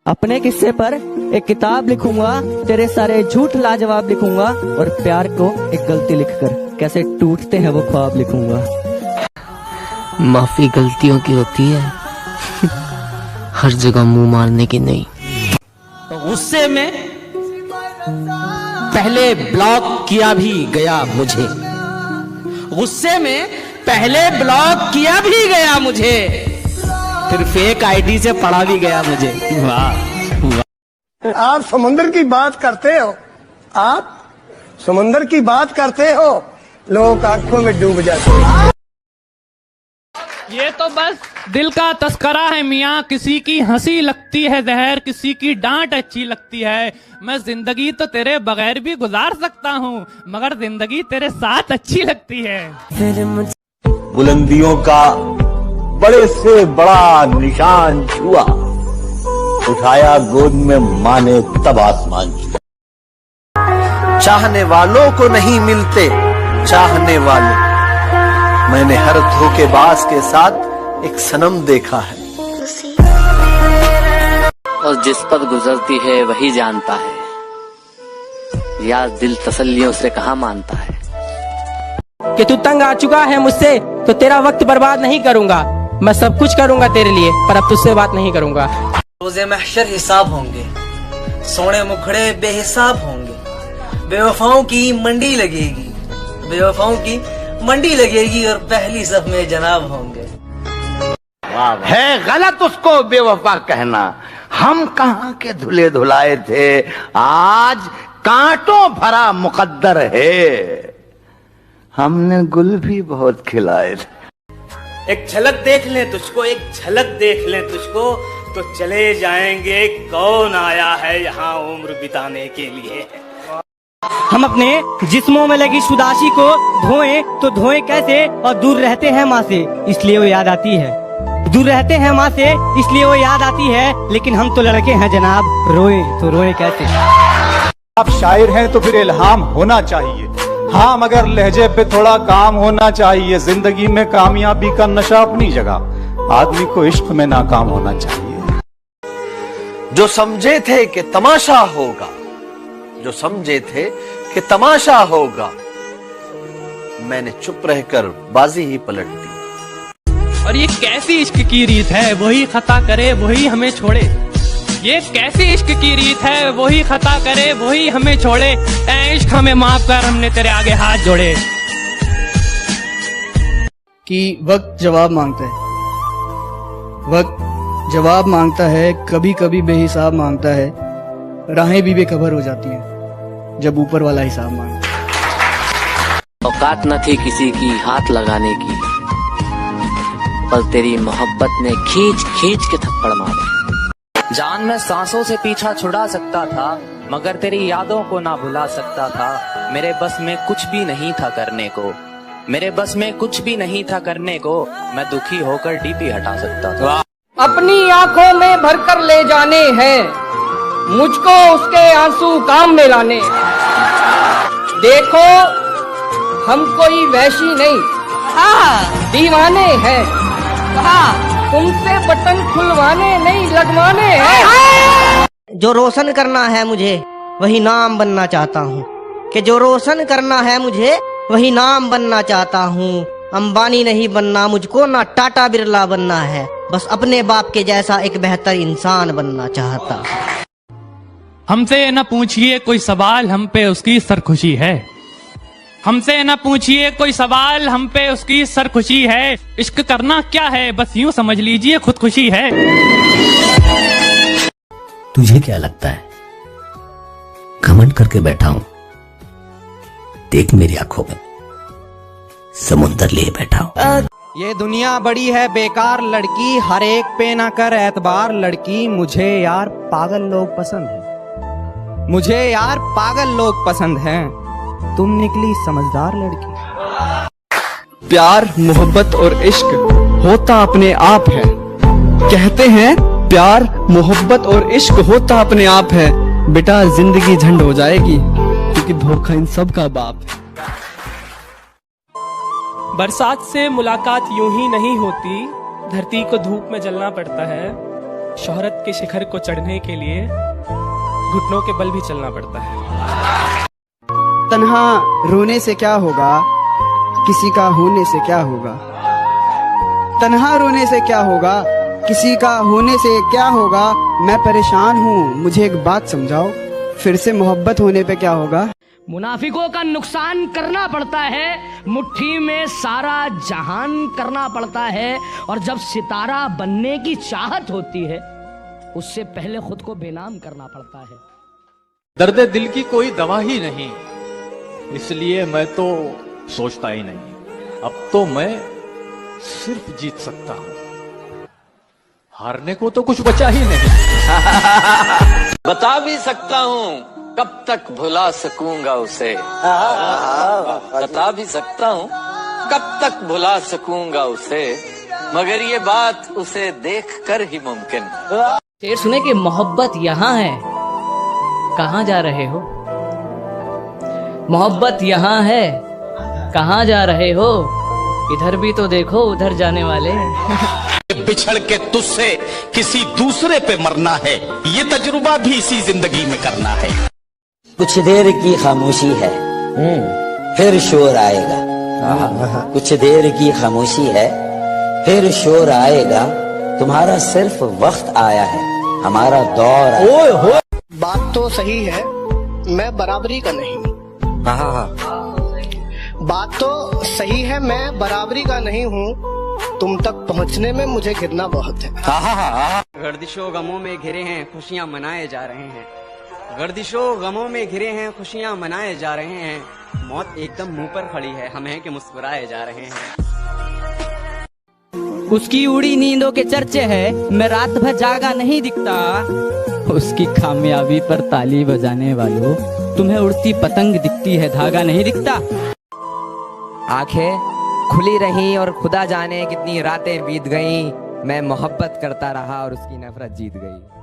अपने किस्से पर एक किताब लिखूंगा, तेरे सारे झूठ लाजवाब लिखूंगा और प्यार को एक गलती लिखकर कैसे टूटते हैं वो ख्वाब लिखूंगा। माफी गलतियों की होती है, हर जगह मुंह मारने की नहीं। तो गुस्से में पहले ब्लॉक किया भी गया मुझे, गुस्से में पहले ब्लॉक किया भी गया मुझे, फिर फेक आईडी से पढ़ा भी गया मुझे। वाह वाह। आप समुद्र की बात करते हो, आप समुद्र की बात करते हो, लोग आंखों में डूब जाते हैं। ये तो बस दिल का तस्करा है मियाँ, किसी की हंसी लगती है जहर, किसी की डांट अच्छी लगती है। मैं जिंदगी तो तेरे बगैर भी गुजार सकता हूँ, मगर जिंदगी तेरे साथ अच्छी लगती है। बुलंदियों का बड़े से बड़ा निशान छुआ, उठाया गोद में माँ ने तब आसमान छुआ। चाहने वालों को नहीं मिलते चाहने वाले, मैंने हर धोखेबाज के साथ एक सनम देखा है। और जिस पर गुजरती है वही जानता है, यार दिल तसल्लियों से कहाँ मानता है। कि तू तंग आ चुका है मुझसे तो तेरा वक्त बर्बाद नहीं करूंगा, मैं सब कुछ करूंगा तेरे लिए, पर अब तुझसे बात नहीं करूंगा। रोज़े महशर हिसाब होंगे, सोने मुखड़े बेहिसाब होंगे, बेवफाओं की मंडी लगेगी, बेवफाओं की मंडी लगेगी और पहली सफ में जनाब होंगे। है गलत उसको बेवफा कहना, हम कहाँ के धुले धुलाए थे, आज कांटों भरा मुकद्दर है, हमने गुल भी बहुत खिलाए थे। एक झलक देख लें तुझको, एक झलक देख लें तुझको, तो चले जाएंगे कौन आया है यहाँ उम्र बिताने के लिए। हम अपने जिस्मों में लगी शुदाशी को धोएं तो धोएं कैसे, और दूर रहते हैं माँ से इसलिए वो याद आती है, दूर रहते हैं माँ से इसलिए वो याद आती है, लेकिन हम तो लड़के हैं जनाब, रोए तो रोए कैसे। आप शायर हैं तो फिर इल्हाम होना चाहिए, हाँ मगर लहजे पे थोड़ा काम होना चाहिए। जिंदगी में कामयाबी का नशा अपनी जगह, आदमी को इश्क में नाकाम होना चाहिए। जो समझे थे कि तमाशा होगा, जो समझे थे कि तमाशा होगा, मैंने चुप रहकर बाजी ही पलट दी। और ये कैसी इश्क की रीत है, वही खता करे वही हमें छोड़े। ये कैसी इश्क की रीत है, वही खता करे वही हमें छोड़े। ऐ इश्क हमें माफ कर, हमने तेरे आगे हाथ जोड़े। कि वक्त जवाब मांगता है, वक्त जवाब मांगता है, कभी कभी बेहिसाब मांगता है, राहें भी बेखबर हो जाती हैं जब ऊपर वाला हिसाब मांगता है। औकात न थी किसी की हाथ लगाने की, पर तेरी मोहब्बत ने खींच खींच के थप्पड़ मारे। जान में सांसों से पीछा छुड़ा सकता था, मगर तेरी यादों को ना भुला सकता था। मेरे बस में कुछ भी नहीं था करने को, मेरे बस में कुछ भी नहीं था करने को, मैं दुखी होकर डीपी हटा सकता था। अपनी आंखों में भरकर ले जाने हैं, मुझको उसके आंसू काम में लाने। देखो हम कोई वैशी नहीं, हाँ दीवाने हैं, हाँ तुमसे बटन खुलवाने नहीं लगवाने हैं। जो रोशन करना है मुझे वही नाम बनना चाहता हूँ, कि जो रोशन करना है मुझे वही नाम बनना चाहता हूँ। अंबानी नहीं बनना मुझको, ना टाटा बिरला बनना है, बस अपने बाप के जैसा एक बेहतर इंसान बनना चाहता हूँ। हमसे न पूछिए कोई सवाल, हम पे उसकी सरखुशी है। हमसे न पूछिए कोई सवाल, हम पे उसकी सरखुशी है। इश्क करना क्या है, बस यूं समझ लीजिए खुदकुशी है। तुझे क्या लगता है घमंड करके बैठा हूं, देख मेरी आंखों में समुंदर लिए बैठा हूं। ये दुनिया बड़ी है बेकार लड़की, हर एक पे ना कर एतबार लड़की। मुझे यार पागल लोग पसंद हैं, मुझे यार पागल लोग पसंद हैं, तुम निकली समझदार लड़की। प्यार मोहब्बत और इश्क होता अपने आप है, कहते हैं प्यार मोहब्बत और इश्क होता अपने आप है। बेटा जिंदगी झंड हो जाएगी क्योंकि धोखा इन सब का बाप है। बरसात से मुलाकात यूं ही नहीं होती, धरती को धूप में जलना पड़ता है। शोहरत के शिखर को चढ़ने के लिए घुटनों के बल भी चलना पड़ता है। तन्हा रोने से क्या होगा, किसी का होने से क्या होगा। तन्हा रोने से क्या होगा, किसी का होने से क्या होगा। मैं परेशान हूँ, मुझे एक बात समझाओ, फिर से मोहब्बत होने पे क्या होगा। मुनाफिकों का नुकसान करना पड़ता है, मुट्ठी में सारा जहान करना पड़ता है, और जब सितारा बनने की चाहत होती है उससे पहले खुद को बेनाम करना पड़ता है। दर्द दिल की कोई दवा ही नहीं, इसलिए मैं तो सोचता ही नहीं। अब तो मैं सिर्फ जीत सकता हूं, हारने को तो कुछ बचा ही नहीं। बता भी सकता हूँ कब तक भुला सकूंगा उसे, बता भी सकता हूँ कब तक भुला सकूंगा उसे, मगर ये बात उसे देखकर ही मुमकिन। शेर सुने कि मोहब्बत यहाँ है, कहाँ जा रहे हो। मोहब्बत यहाँ है, कहाँ जा रहे हो। इधर भी तो देखो, उधर जाने वाले। बिछड़ के तुझसे किसी दूसरे पे मरना है, ये तजुर्बा भी इसी जिंदगी में करना है। कुछ देर की खामोशी है, फिर शोर आएगा। कुछ देर की खामोशी है, फिर शोर आएगा। तुम्हारा सिर्फ वक्त आया है, हमारा दौर आया। बात तो सही है, मैं बराबरी का नहीं। बात तो सही है, मैं बराबरी का नहीं हूँ। तुम तक पहुँचने में मुझे गिरना बहुत है। गर्दिशों गमों में घिरे हैं, खुशियाँ मनाए जा रहे हैं। गर्दिशों गमों में घिरे हैं, खुशियाँ मनाए जा रहे हैं। मौत एकदम मुंह पर खड़ी है, हम हैं कि मुस्कुराए जा रहे हैं। उसकी उड़ी नींदों के चर्चे है, मैं रात भर जागा नहीं दिखता। उसकी कामयाबी पर ताली बजाने वालों, तुम्हें उड़ती पतंग दिखती है, धागा नहीं दिखता। आंखें खुली रहीं और खुदा जाने कितनी रातें बीत गईं। मैं मोहब्बत करता रहा और उसकी नफरत जीत गई।